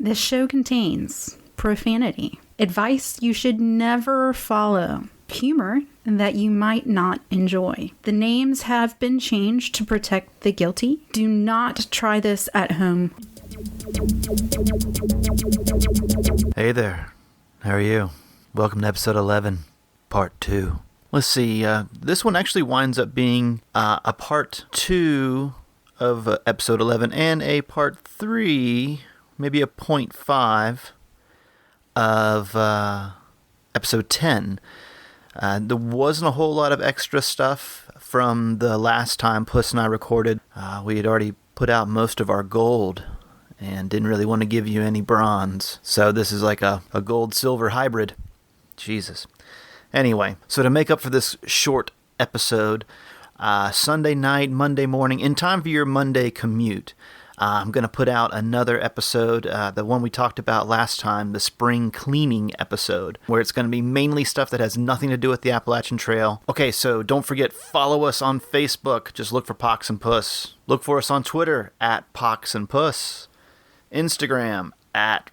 This show contains profanity, advice you should never follow, humor that you might not enjoy. The names have been changed to protect the guilty. Do not try this at home. Hey there. How are you? Welcome to episode 11, part 2. Let's see, this one actually winds up being a part 2 of episode 11 and a part 3, maybe a 0.5 of episode 10. There wasn't a whole lot of extra stuff from the last time Puss and I recorded. We had already put out most of our gold and didn't really want to give you any bronze. So this is like a gold-silver hybrid. Jesus. Anyway, so to make up for this short episode, Sunday night, Monday morning, in time for your Monday commute, I'm going to put out another episode, the one we talked about last time, the spring cleaning episode, where it's going to be mainly stuff that has nothing to do with the Appalachian Trail. Okay, so don't forget, follow us on Facebook. Just look for Pox and Puss. Look for us on Twitter, @Pox and Puss. Instagram,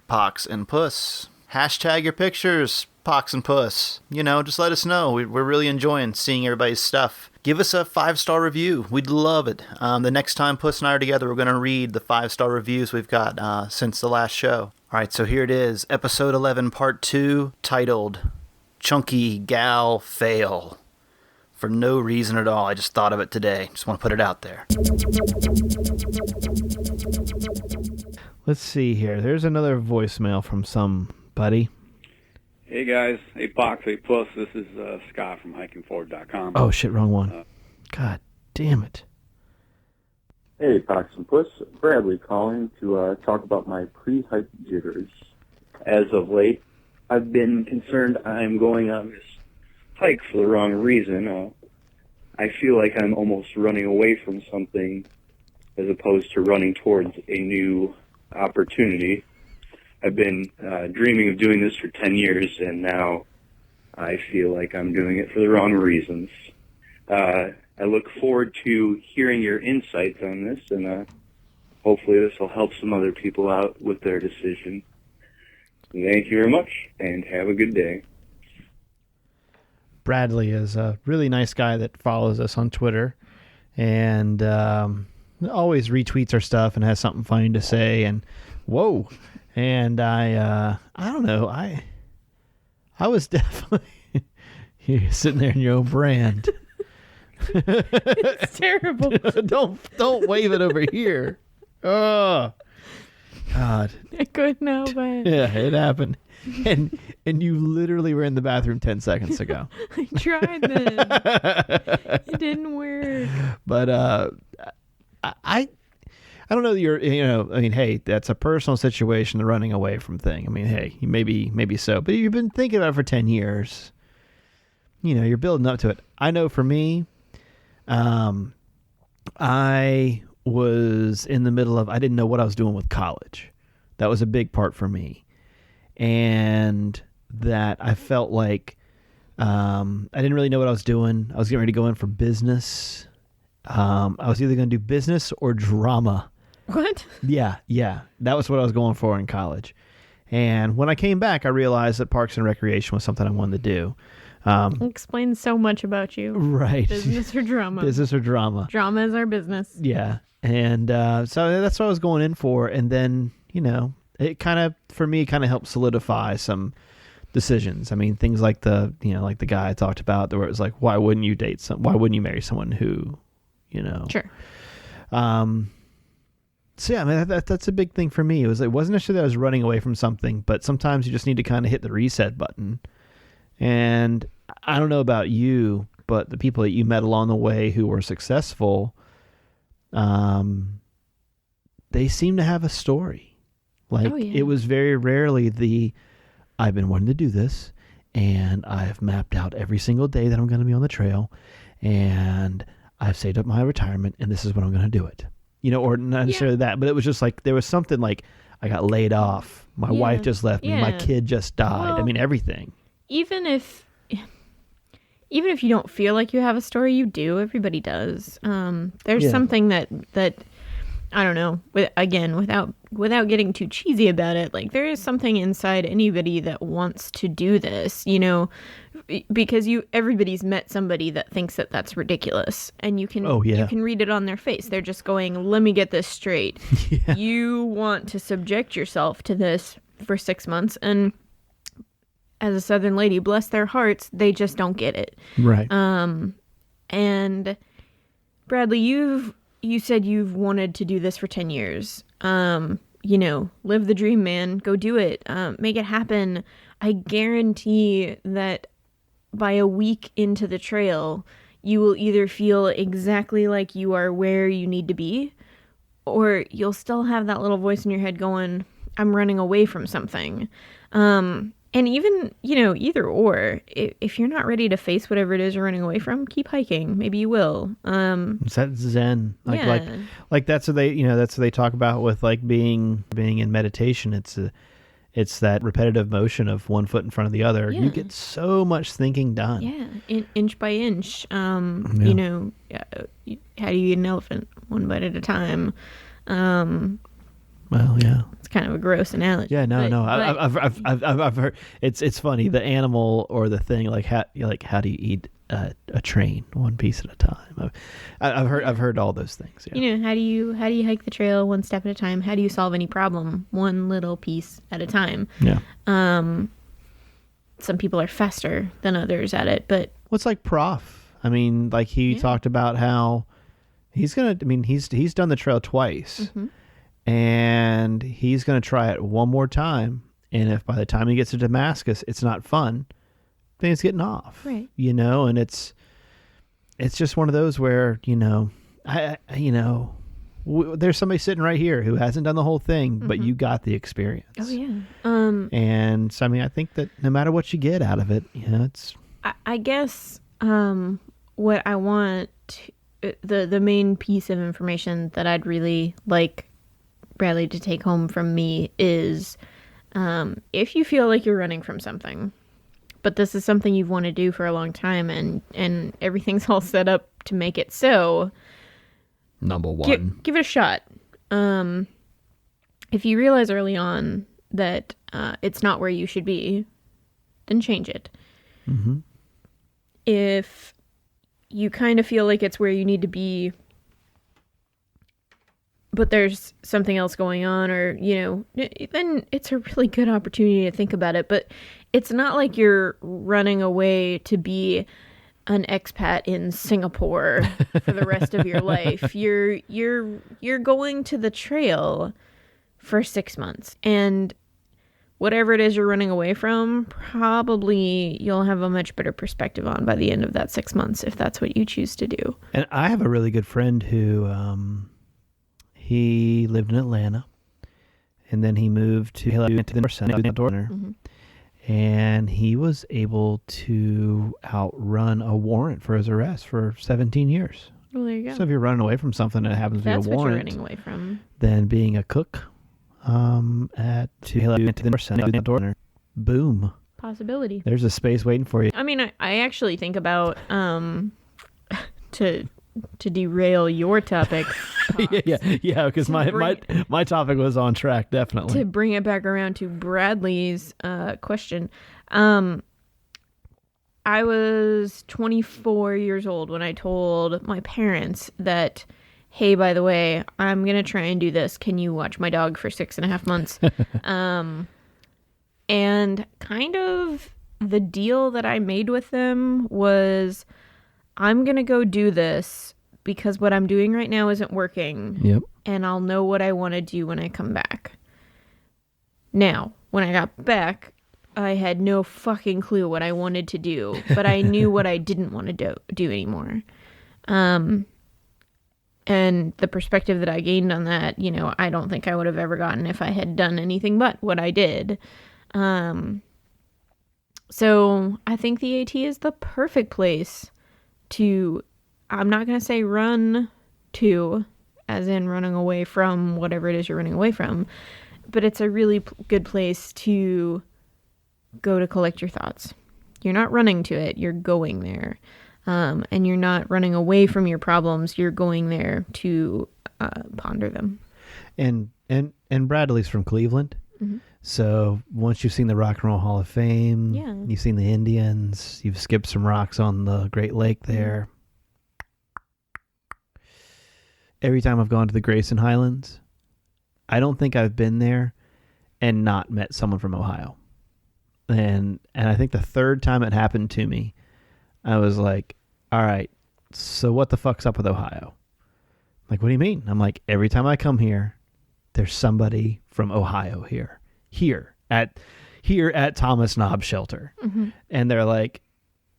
@Pox and Puss. Hashtag your pictures, Pox and Puss. You know, just let us know. We're really enjoying seeing everybody's stuff. Give us a 5-star review. We'd love it. The next time Puss and I are together, we're going to read the 5-star reviews we've got since the last show. All right, so here it is. Episode 11, part 2, titled Chunky Gal Fail. For no reason at all. I just thought of it today. Just want to put it out there. Let's see here. There's another voicemail from somebody. Hey guys, hey Pox, hey Puss, this is Scott from hikingforward.com. Oh shit, wrong one. God damn it. Hey Pox and Puss, Bradley calling to talk about my pre-hike jitters. As of late, I've been concerned I'm going on this hike for the wrong reason. I feel like I'm almost running away from something as opposed to running towards a new opportunity. I've been dreaming of doing this for 10 years, and now I feel like I'm doing it for the wrong reasons. I look forward to hearing your insights on this, and hopefully this will help some other people out with their decision. Thank you very much, and have a good day. Bradley is a really nice guy that follows us on Twitter, and always retweets our stuff and has something funny to say, and whoa. And I don't know, I was definitely you're sitting there in your own brand. It's terrible. Don't wave it over here. Oh God. I couldn't help it. Yeah, it happened. And you literally were in the bathroom 10 seconds ago. I tried then. It didn't work. But I don't know that I mean, hey, that's a personal situation, the running away from thing. I mean, hey, maybe so. But you've been thinking about it for 10 years. You know, you're building up to it. I know for me, I was in the middle of, I didn't know what I was doing with college. That was a big part for me. And that I felt like I didn't really know what I was doing. I was getting ready to go in for business. I was either going to do business or drama. What? Yeah. That was what I was going for in college. And when I came back, I realized that Parks and Recreation was something I wanted to do. It explains so much about you. Right. Business or drama. Business or drama. Drama is our business. Yeah. And so that's what I was going in for. And then, you know, it kind of, for me, kind of helped solidify some decisions. I mean, things like the guy I talked about, where it was like, why wouldn't you marry someone who, you know. Sure. So yeah, I mean, that's a big thing for me. It wasn't necessarily that I was running away from something, but sometimes you just need to kind of hit the reset button. And I don't know about you, but the people that you met along the way who were successful, they seem to have a story. Like, It was very rarely I've been wanting to do this, and I've mapped out every single day that I'm going to be on the trail, and I've saved up my retirement, and this is when I'm going to do it. You know, or not necessarily that, but it was just like, there was something like, I got laid off, my wife just left me, my kid just died. I mean, everything. Even if you don't feel like you have a story, you do. Everybody does. There's something that I don't know, again, without getting too cheesy about it, like there is something inside anybody that wants to do this, you know, because everybody's met somebody that thinks that that's ridiculous, and you can you can read it on their face. They're just going, let me get this straight. Yeah. You want to subject yourself to this for 6 months, and as a Southern lady, bless their hearts, they just don't get it. Right. And Bradley, you said you've wanted to do this for 10 years. You know, live the dream, man. Go do it. Make it happen. I guarantee that by a week into the trail, you will either feel exactly like you are where you need to be, or you'll still have that little voice in your head going, I'm running away from something. And even, you know, either or, if you're not ready to face whatever it is you're running away from, keep hiking. Maybe you will. It's that Zen. Like that's what they talk about with like being in meditation. It's that repetitive motion of one foot in front of the other. Yeah. You get so much thinking done. Yeah. Inch by inch. You know, how do you eat an elephant? One bite at a time. Well, yeah, it's kind of a gross analogy. Yeah, no. I've heard it's funny, the animal or the thing, like how do you eat a train one piece at a time? I've heard all those things. Yeah. You know, how do you hike the trail one step at a time? How do you solve any problem one little piece at a time? Yeah. Some people are faster than others at it, but what's like Prof? I mean, like he talked about how he's done the trail twice. Mm-hmm. And he's going to try it one more time. And if by the time he gets to Damascus, it's not fun, then he's getting off. Right. You know, and it's just one of those where, you know, there's somebody sitting right here who hasn't done the whole thing, but you got the experience. Oh, yeah. And so, I mean, I think that no matter what you get out of it, you know, it's... I guess what I want, the main piece of information that I'd really like Bradley to take home from me is if you feel like you're running from something, but this is something you've wanted to do for a long time and everything's all set up to make it so, number one, give it a shot. If you realize early on that it's not where you should be, then change it. Mm-hmm. If you kind of feel like it's where you need to be, but there's something else going on, or, you know, then it's a really good opportunity to think about it. But it's not like you're running away to be an expat in Singapore for the rest of your life. You're going to the trail for 6 months, and whatever it is you're running away from, probably you'll have a much better perspective on by the end of that 6 months, if that's what you choose to do. And I have a really good friend who, he lived in Atlanta, and then he moved to the Center, and he was able to outrun a warrant for his arrest for 17 years. Well, there you go. So if you're running away from something that happens to be a warrant, that's what you're running away from. Then being a cook at the Center, boom. Possibility. There's a space waiting for you. I mean, I actually think about to derail your topic. yeah, because my topic was on track, definitely. To bring it back around to Bradley's question. I was 24 years old when I told my parents that, hey, by the way, I'm going to try and do this. Can you watch my dog for 6.5 months? And kind of the deal that I made with them was, I'm going to go do this because what I'm doing right now isn't working. Yep. And I'll know what I want to do when I come back. Now, when I got back, I had no fucking clue what I wanted to do, but I knew what I didn't want to do anymore. And the perspective that I gained on that, you know, I don't think I would have ever gotten if I had done anything but what I did. So I think the AT is the perfect place to, I'm not going to say run to, as in running away from whatever it is you're running away from, but it's a really good place to go to collect your thoughts. You're not running to it, you're going there. And you're not running away from your problems, you're going there to ponder them. And Bradley's from Cleveland. Mm-hmm. So once you've seen the Rock and Roll Hall of Fame, you've seen the Indians, you've skipped some rocks on the Great Lake there. Every time I've gone to the Grayson Highlands, I don't think I've been there and not met someone from Ohio. And I think the third time it happened to me, I was like, all right, so what the fuck's up with Ohio? Like, what do you mean? I'm like, every time I come here, there's somebody from Ohio here at Thomas Knob Shelter. Mm-hmm. And they're like,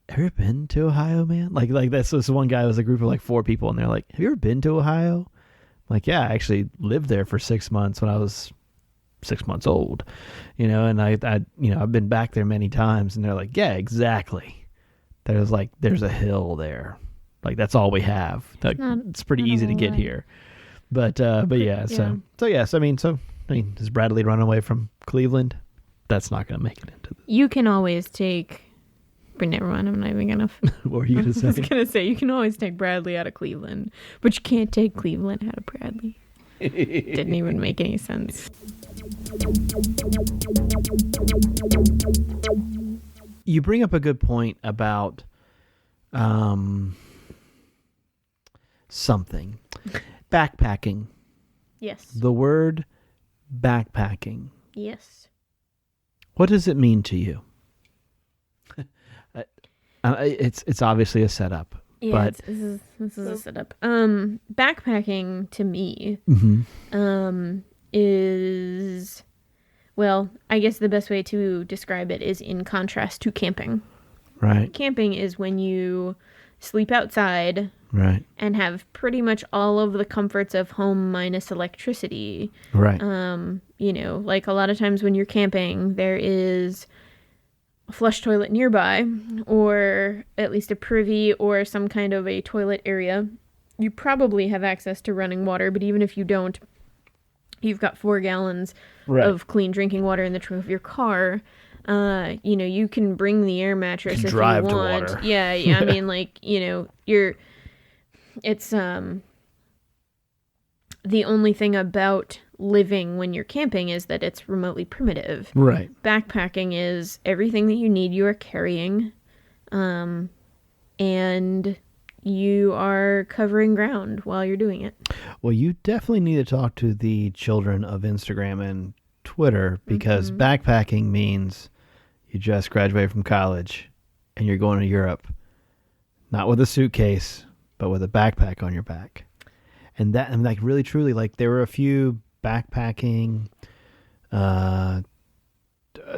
have you ever been to Ohio, man? Like this one guy was a group of like 4 people, and they're like, have you ever been to Ohio? I'm like, yeah, I actually lived there for 6 months when I was 6 months old, and I I've been back there many times. And they're like, yeah, exactly. There's a hill there. Like, that's all we have. It's pretty easy to get here. But yeah, so yes, I mean, does Bradley run away from Cleveland? That's not going to make it into You can always take... But never mind, I'm not even going to... What were you going to say? I was going to say, you can always take Bradley out of Cleveland, but you can't take Cleveland out of Bradley. Didn't even make any sense. You bring up a good point about something. Backpacking. Yes. The word backpacking. Yes. What does it mean to you? It's obviously a setup. Yeah, but this is a setup. Backpacking to me is, well, I guess the best way to describe it is in contrast to camping. Right. Camping is when you sleep outside, right, and have pretty much all of the comforts of home minus electricity. Right. Like a lot of times when you're camping, there is a flush toilet nearby, or at least a privy or some kind of a toilet area. You probably have access to running water, but even if you don't, you've got 4 gallons of clean drinking water in the trunk of your car. You can bring the air mattress if you want. To water. Yeah. I mean, it's the only thing about living when you're camping is that it's remotely primitive. Right. Backpacking is everything that you need you are carrying, and you are covering ground while you're doing it. Well, you definitely need to talk to the children of Instagram and Twitter, because backpacking means you just graduated from college and you're going to Europe, not with a suitcase, but with a backpack on your back. And really truly, like, there were a few backpacking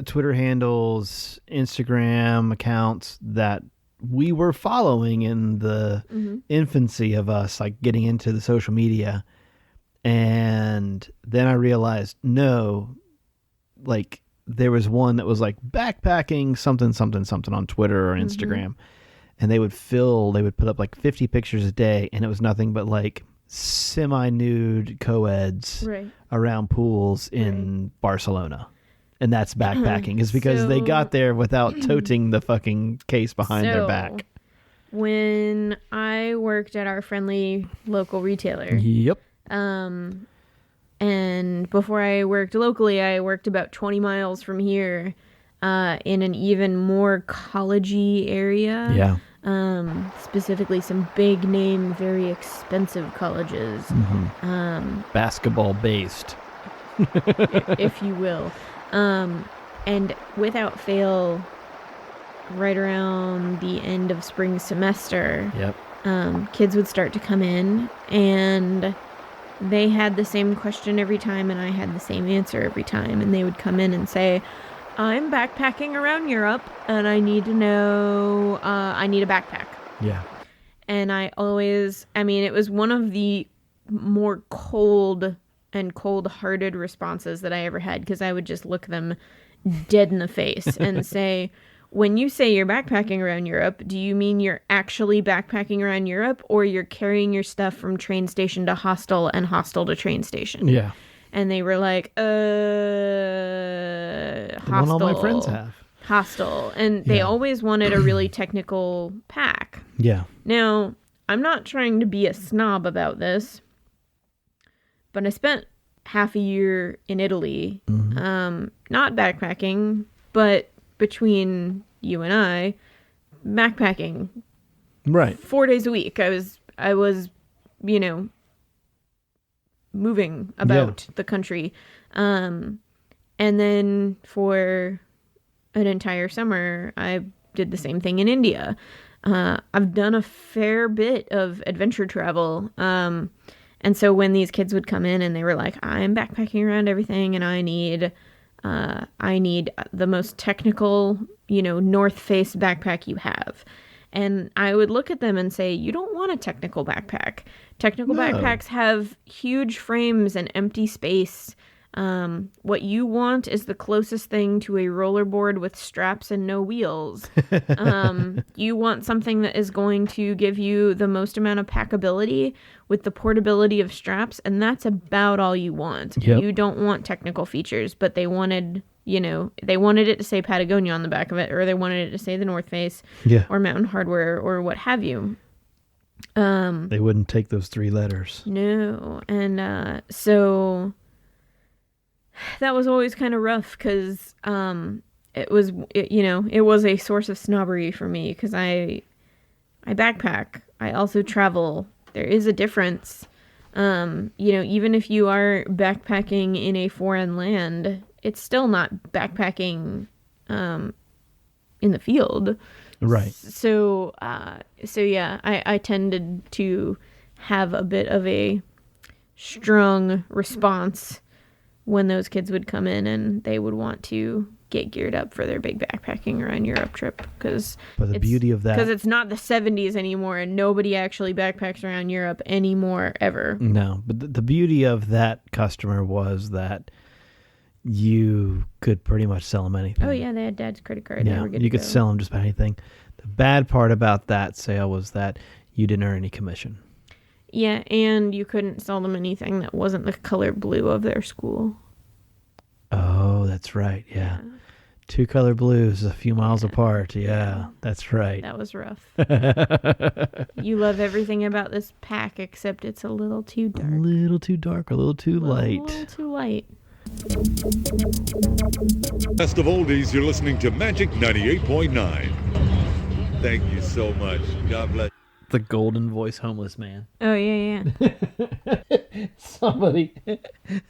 Twitter handles, Instagram accounts that we were following in the infancy of us, like, getting into the social media. And then I realized, no, like, there was one that was like backpacking something on Twitter or Instagram. And they would put up like 50 pictures a day, and it was nothing but like semi-nude co-eds around pools in Barcelona. And that's backpacking, is because they got there without toting the fucking case behind their back. When I worked at our friendly local retailer. Yep. And before I worked locally, I worked about 20 miles from here, in an even more college-y area. Yeah. Specifically some big name, very expensive colleges. Basketball based. if you will. And without fail, right around the end of spring semester, kids would start to come in, and they had the same question every time, and I had the same answer every time. And they would come in and say, I'm backpacking around Europe, and I need to know, I need a backpack. Yeah. And it was one of the more cold and cold-hearted responses that I ever had, because I would just look them dead in the face and say, when you say you're backpacking around Europe, do you mean you're actually backpacking around Europe, or you're carrying your stuff from train station to hostel and hostel to train station? Yeah. And they were like, hostel. All my friends have. Hostel. And they always wanted a really technical pack. Yeah. Now, I'm not trying to be a snob about this, but I spent half a year in Italy, not backpacking, but between you and I, backpacking. Right. 4 days a week. I was, you know, moving about the country. And then for an entire summer, I did the same thing in India. I've done a fair bit of adventure travel. And so when these kids would come in and they were like, I'm backpacking around everything and I need the most technical, you know, North Face backpack you have. And I would look at them and say, you don't want a technical backpack. Technical backpacks have huge frames and empty space. What you want is the closest thing to a rollerboard with straps and no wheels. You want something that is going to give you the most amount of packability with the portability of straps, and that's about all you want. Yep. You don't want technical features, but they wanted, you know, they wanted it to say Patagonia on the back of it, or they wanted it to say the North Face or Mountain Hardwear or what have you. They wouldn't take those 3 letters. No. And so that was always kind of rough because it was a source of snobbery for me because I backpack. I also travel. There is a difference. Even if you are backpacking in a foreign land, it's still not backpacking in the field. Right. So yeah, I tended to have a bit of a strong response when those kids would come in and they would want to get geared up for their big backpacking around Europe trip because beauty of that, because it's not the 70s anymore and nobody actually backpacks around Europe anymore ever. No, but the beauty of that customer was that you could pretty much sell them anything. Oh yeah, they had Dad's credit card. Yeah, you could sell them just about anything. The bad part about that sale was that you didn't earn any commission. Yeah, and you couldn't sell them anything that wasn't the color blue of their school. Oh, that's right. Yeah. 2 color blues a few miles apart. Yeah, that's right. That was rough. You love everything about this pack except it's a little too dark. A little too dark, a little too light. A little too light. Best of oldies, you're listening to Magic 98.9. Thank you so much. God bless. The golden voice homeless man. Oh, yeah. Somebody,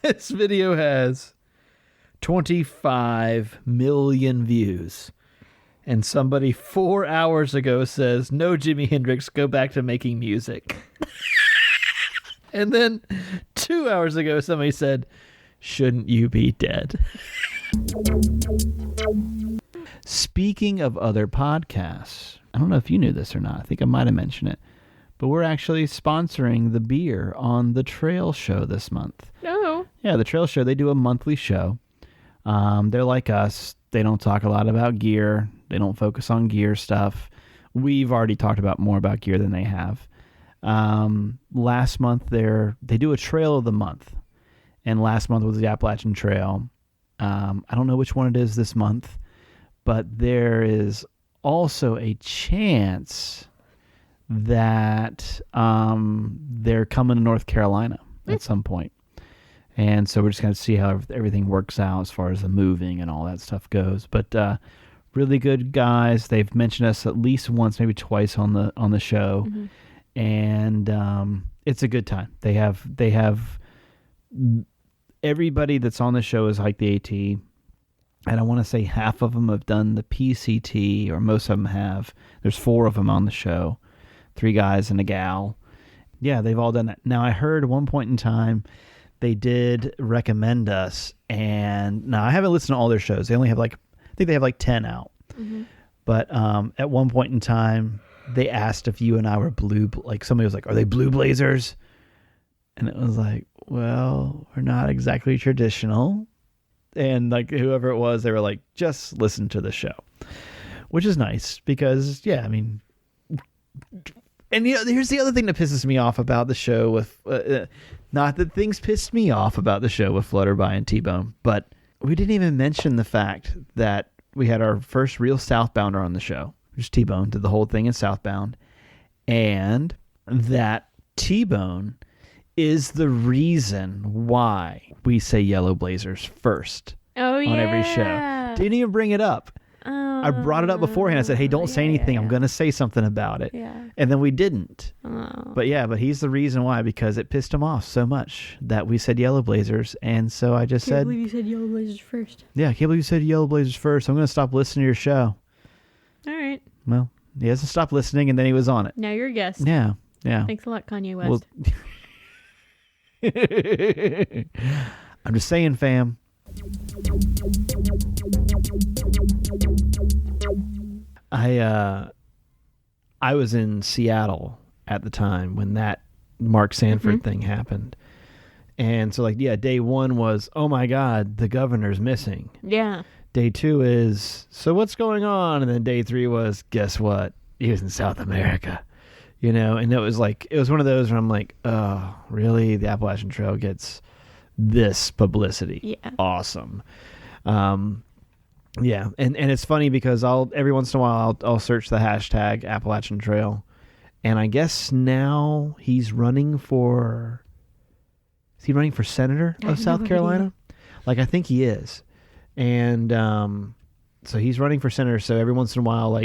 this video has 25 million views. And somebody 4 hours ago says, no, Jimi Hendrix, go back to making music. And then 2 hours ago, somebody said, shouldn't you be dead? Speaking of other podcasts, I don't know if you knew this or not. I think I might have mentioned it. But we're actually sponsoring the beer on the Trail Show this month. No. Yeah, the Trail Show, they do a monthly show. They're like us. They don't talk a lot about gear. They don't focus on gear stuff. We've already talked about more about gear than they have. Last month, they do a Trail of the Month. And last month was the Appalachian Trail. I don't know which one it is this month. But there is also a chance that they're coming to North Carolina at some point. And so we're just going to see how everything works out as far as the moving and all that stuff goes. But really good guys. They've mentioned us at least once, maybe twice on the show. Mm-hmm. And it's a good time. They have everybody that's on the show is hiked the AT. And I want to say half of them have done the PCT, or most of them have. There's 4 of them on the show, 3 guys and a gal. Yeah, they've all done that. Now, I heard at one point in time they did recommend us, and now I haven't listened to all their shows. They only have I think they have 10 out. Mm-hmm. But at one point in time, they asked if you and I were blue. Somebody was like, "Are they Blue Blazers?" And it was like, "Well, we're not exactly traditional." And whoever it was, they were like, just listen to the show, which is nice because, yeah, I mean, and here's the other thing that pisses me off about the show with, not that things pissed me off about the show with Flutterby and T-Bone, but we didn't even mention the fact that we had our first real Southbounder on the show, which is T-Bone, did the whole thing in Southbound, and that T-Bone is the reason why we say Yellow Blazers first on every show. Didn't even bring it up. I brought it up beforehand. I said, hey, don't say anything. I'm going to say something about it. Yeah. And then we didn't. But he's the reason why, because it pissed him off so much that we said Yellow Blazers. And so I just said... Can't believe you said Yellow Blazers first. Yeah, I can't believe you said Yellow Blazers first. I'm going to stop listening to your show. All right. Well, he hasn't stopped listening, and then he was on it. Now you're a guest. Yeah. Thanks a lot, Kanye West. I'm just saying, fam. I was in Seattle at the time when that Mark Sanford thing happened. And so day 1 was, oh my God, the governor's missing. Yeah. Day 2 is, so what's going on? And then day 3 was, guess what? He was in South America. And it was one of those where I'm like, oh, really? The Appalachian Trail gets this publicity. Yeah. Awesome. Yeah. And it's funny because every once in a while I'll search the hashtag Appalachian Trail, and I guess now he's running for senator of South Carolina? I think he is. And so he's running for senator, so every once in a while,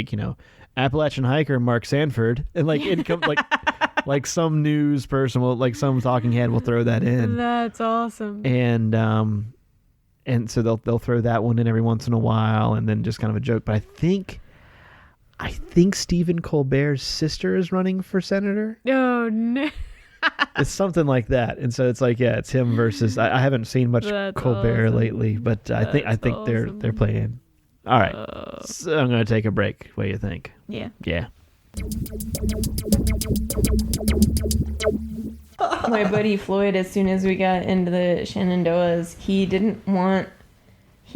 Appalachian hiker Mark Sanford, and some news person will, some talking head will throw that in. That's awesome. And so they'll throw that one in every once in a while, and then just kind of a joke. But I think Stephen Colbert's sister is running for senator. Oh no. It's something like that. And so it's it's him versus I haven't seen much Colbert lately, but I think awesome. they're playing. All right. So I'm going to take a break. What do you think? Yeah. Yeah. My buddy Floyd, as soon as we got into the Shenandoahs, he didn't want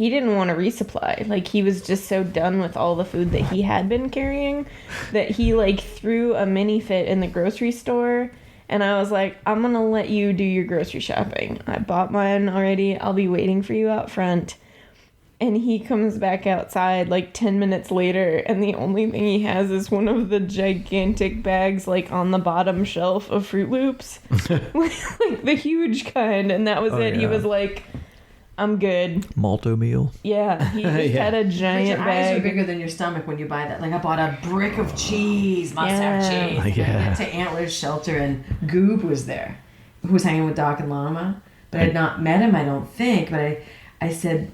a resupply. He was just so done with all the food that he had been carrying that he threw a mini fit in the grocery store. And I was like, I'm going to let you do your grocery shopping. I bought mine already. I'll be waiting for you out front. And he comes back outside 10 minutes later, and the only thing he has is one of the gigantic bags on the bottom shelf of Fruit Loops. The huge kind. And that was it. Yeah. He was like, I'm good. Malto meal. Yeah, he just had a giant your bag. eyes are bigger than your stomach when you buy that. I bought a brick of cheese, must-have cheese. Yeah. I went to Antler's shelter, and Goob was there, who was hanging with Doc and Llama. But I had not met him, I don't think. But I said,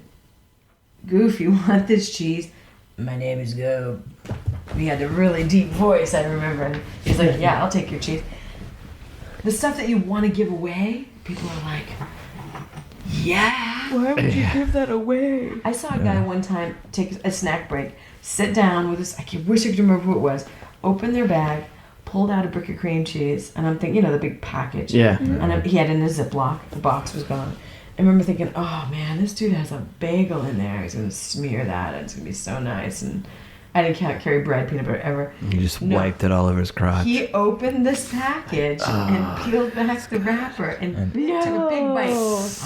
Goof, you want this cheese? My name is Goob. He had a really deep voice, I remember. And he's like, yeah, I'll take your cheese. The stuff that you want to give away, people are like, yeah. Why would you give that away? I saw a guy one time take a snack break, sit down with this, I wish I could remember who it was, open their bag, pulled out a brick of cream cheese, and I'm thinking, the big package. Yeah. And he had it in a Ziploc. The box was gone. I remember thinking, oh man, this dude has a bagel in there. He's going to smear that. It's going to be so nice. And I didn't carry bread, peanut butter, ever. He just wiped it all over his crotch. He opened this package and peeled back the wrapper and took a big bite.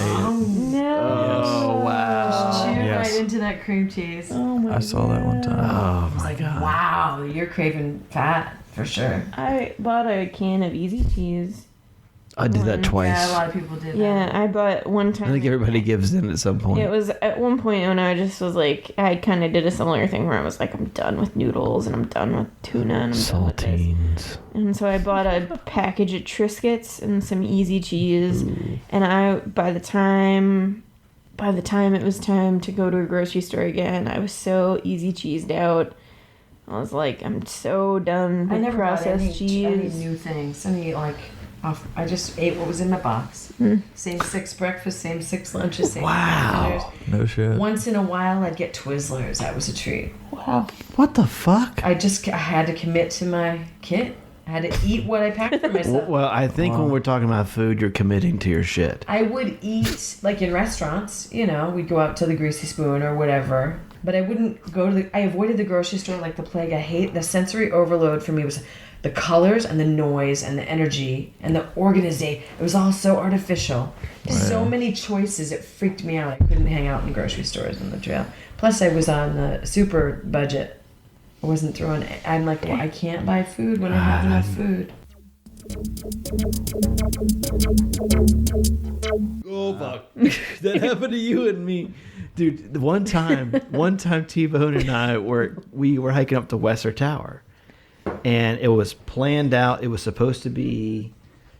Oh, wow. Just chewed right into that cream cheese. Oh my I saw that one time. Oh, my God. Wow, you're craving fat for sure. I bought a can of Easy Cheese. I did that twice. Yeah, a lot of people did that. Yeah, I bought one time. I think everybody gives in at some point. It was at one point when I just was I kind of did a similar thing where I was like, I'm done with noodles and I'm done with tuna and I'm done with this. Saltines. And so I bought a package of Triscuits and some Easy Cheese. Ooh. And by the time it was time to go to a grocery store again, I was so Easy Cheesed out. I was like, I'm so done with processed cheese. I need new things. I need I just ate what was in my box. Same 6 breakfasts, same 6 lunches, same dinners. No shit. Once in a while, I'd get Twizzlers. That was a treat. Wow. What the fuck? I had to commit to my kit. I had to eat what I packed for myself. Well, I think when we're talking about food, you're committing to your shit. I would eat, in restaurants, we'd go out to the Greasy Spoon or whatever. But I wouldn't go to I avoided the grocery store like the plague. I hate the sensory overload for me was the colors and the noise and the energy and the organization. It was all so artificial. So many choices. It freaked me out. I couldn't hang out in grocery stores on the trail. Plus, I was on the super budget. I wasn't throwing... I'm like, well, I can't buy food when I have enough food. Oh fuck! That happened to you and me, dude. One time, T-Bone and I were hiking up to Western Tower, and it was planned out. It was supposed to be.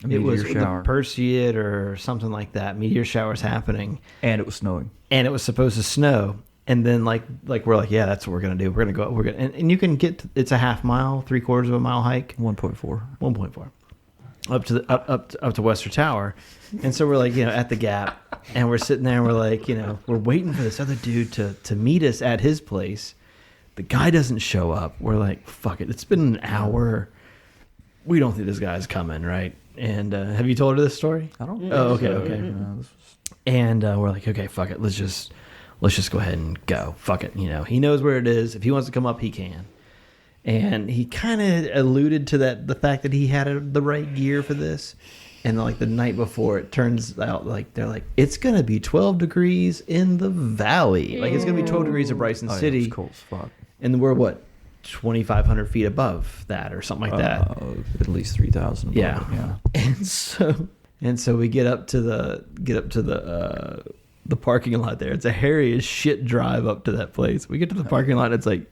It was the Perseid or something like that. Meteor showers happening, and it was snowing, and it was supposed to snow. And then like we're like, yeah, that's what we're gonna do. We're gonna go. We're gonna and you can get. It's a half mile, 3/4 of a mile hike. 1.4 up to Western Tower. And so we're like, at the gap, and we're sitting there and we're like, we're waiting for this other dude to meet us at his place. The guy doesn't show up. We're like, fuck it. It's been an hour. We don't think this guy's coming, right? And have you told her this story? I don't. Oh, okay. And we're like, okay, fuck it. Let's just go ahead and go. Fuck it. He knows where it is. If he wants to come up, he can. And he kind of alluded to the fact that he had the right gear for this. And like the night before, it turns out like they're like, it's gonna be 12 degrees in the valley. Like it's gonna be 12 degrees in Bryson City. It's cold as fuck. And we're what, 2,500 feet above that or something like that. At least 3,000. Yeah. And so we get up to the parking lot there. It's a hairy as shit drive up to that place. We get to the parking lot, and it's like,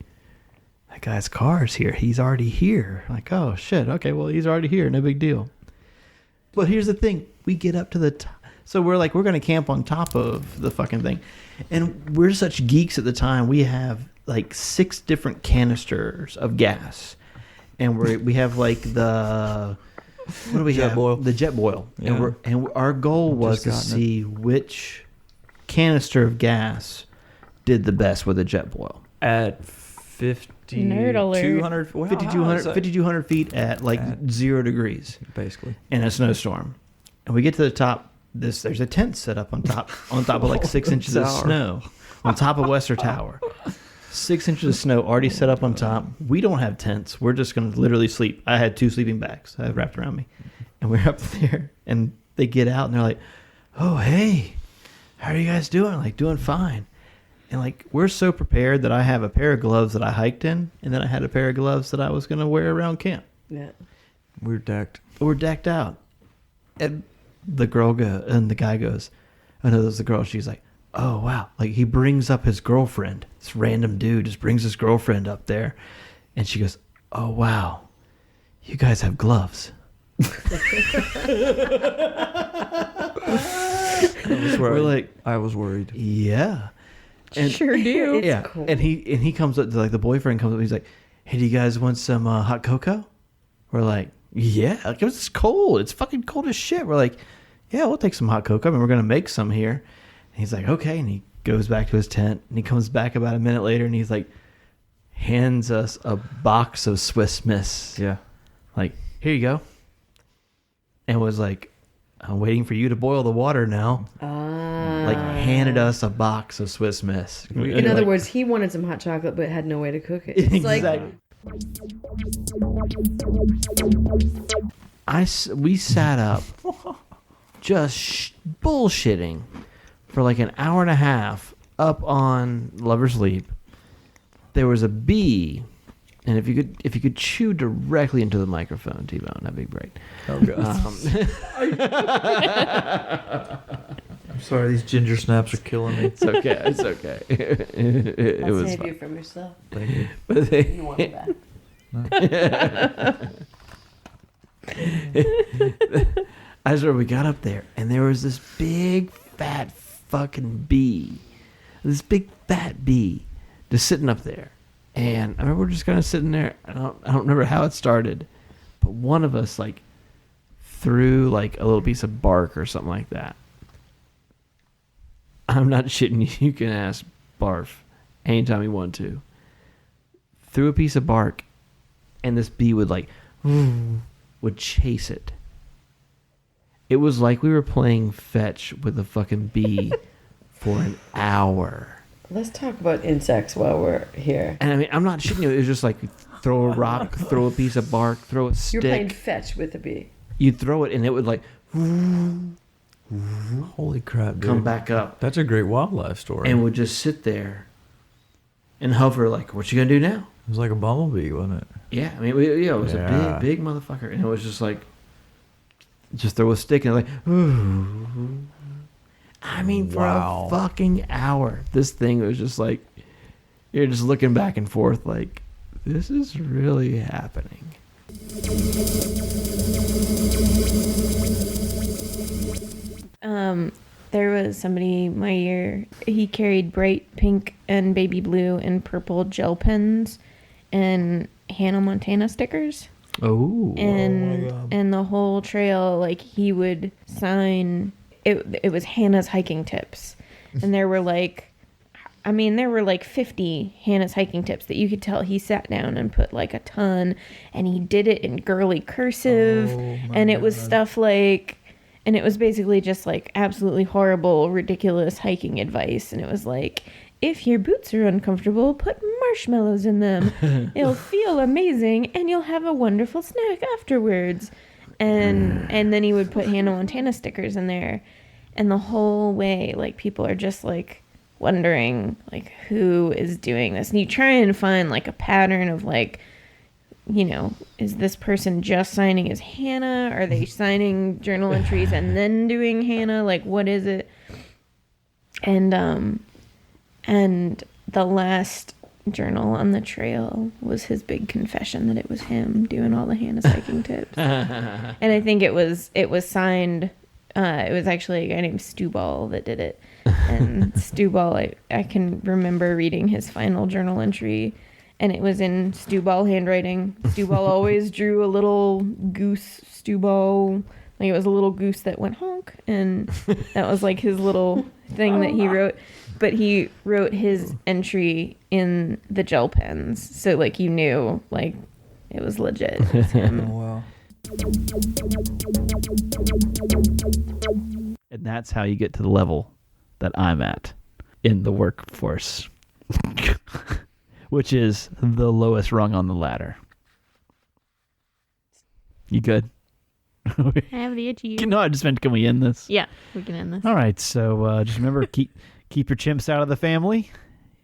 that guy's car's here. He's already here. Like, oh shit. Okay, well he's already here. No big deal. But here's the thing. We get up to the top. So we're like, we're going to camp on top of the fucking thing. And we're such geeks at the time. We have like 6 different canisters of gas. And we have like the... What do we have? Boil. The jet boil. Yeah. And our goal was to see which canister of gas did the best with the jet boil. At 5,200 feet at like 0 degrees, basically, in a snowstorm. And we get to the top. There's a tent set up on top of like 6 inches of snow on top of Western Tower. 6 inches of snow already set up on top. We don't have tents. We're just going to literally sleep. I had 2 sleeping bags I had wrapped around me, and we're up there. And they get out and they're like, "Oh hey, how are you guys doing?" I'm like, "Doing fine." And like, we're so prepared that I have a pair of gloves that I hiked in, and then I had a pair of gloves that I was going to wear around camp. Yeah. We're decked out. And the guy goes, "Oh no, there's the girl." She's like, "Oh wow." Like, he brings up his girlfriend. This random dude just brings his girlfriend up there. And she goes, "Oh wow, you guys have gloves." I was worried. Yeah. And, sure do. Yeah. Cool. And he comes up to, like, the boyfriend comes up. He's like, "Hey, do you guys want some hot cocoa?" We're like, "Yeah." Like, it's cold. It's fucking cold as shit. We're like, "Yeah, we'll take some hot cocoa. I mean, we're gonna make some here." And he's like, "Okay." And he goes back to his tent. And he comes back about a minute later. And he's like, hands us a box of Swiss Miss. Yeah. Like, "Here you go." And was like, "I'm waiting for you to boil the water now." Like, handed us a box of Swiss Miss. In other words, he wanted some hot chocolate but had no way to cook it. It's exactly. We sat up just bullshitting for like an hour and a half up on Lover's Leap. There was a bee, and if you could chew directly into the microphone, T-Bone, that'd be great. Oh god. I'm sorry, these ginger snaps are killing me. It's okay. It's okay. It I'll was save fun. you from yourself. Thank you. But You want me back. I swear, we got up there, and there was this big fat fucking bee. This big fat bee just sitting up there. And I remember just kind of sitting there. I don't remember how it started, but one of us like threw like a little piece of bark or something like that. I'm not shitting you. You can ask Barf anytime you want to. Threw a piece of bark, and this bee would would chase it. It was like we were playing fetch with a fucking bee for an hour. Let's talk about insects while we're here. And I mean, I'm not shitting you. It was just like, throw a rock, throw a piece of bark, throw a stick. You're playing fetch with a bee. You'd throw it, and it would like Holy crap, dude. come back up. That's a great wildlife story. And would just sit there and hover like, "What you gonna do now?" It was like a bumblebee, wasn't it? Yeah, I mean, it was a big motherfucker, and it was just like, just throw a stick and like, ooh. I mean, for a fucking hour, this thing was just like, you're just looking back and forth like, this is really happening. There was somebody my year, he carried bright pink and baby blue and purple gel pens and Hannah Montana stickers. Oh. And the whole trail, like, he would sign, it was Hannah's hiking tips. And there were like 50 Hannah's hiking tips that you could tell he sat down and put like a ton, and he did it in girly cursive. And it was stuff like, and it was basically just like absolutely horrible, ridiculous hiking advice. And it was like, if your boots are uncomfortable, put marshmallows in them. It'll feel amazing and you'll have a wonderful snack afterwards. And then he would put Hannah Montana stickers in there. And the whole way, like, people are just like wondering like who is doing this. And you try and find like a pattern of like, you know, is this person just signing as Hannah? Are they signing journal entries and then doing Hannah? Like, what is it? And the last journal on the trail was his big confession that it was him doing all the Hannah's hiking tips. And I think it was signed, it was actually a guy named Stu Ball that did it. And Stu Ball, I can remember reading his final journal entry, and it was in Stu Ball handwriting. Stu Ball always drew a little goose, Stu Ball, like it was a little goose that went honk, and that was like his little thing that he wrote. But he wrote his entry in the gel pens, so like you knew like it was legit. It was him. Oh, wow. And that's how you get to the level that I'm at in the workforce, which is the lowest rung on the ladder. You good? I have the itchy ear. No, I just meant, can we end this? Yeah, we can end this. All right, so just remember, keep your chimps out of the family,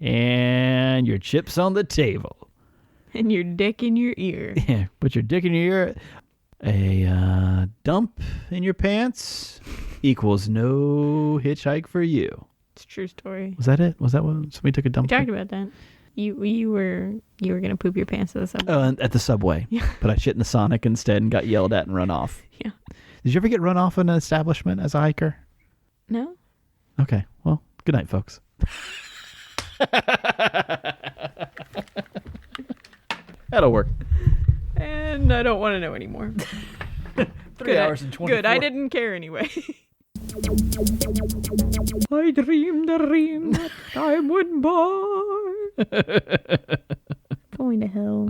and your chips on the table. And your dick in your ear. Yeah, put your dick in your ear. A dump in your pants equals no hitchhike for you. It's a true story. Was that it? Was that when somebody took a dump? We talked about that. You were gonna poop your pants at the subway. At the subway. Yeah. But I shit in the Sonic instead and got yelled at and run off. Yeah. Did you ever get run off in an establishment as a hiker? No. Okay. Well, good night, folks. That'll work. And I don't want to know anymore. 3 hours and 24. Good, I didn't care anyway. I dreamed a dream that time went by. Going to hell.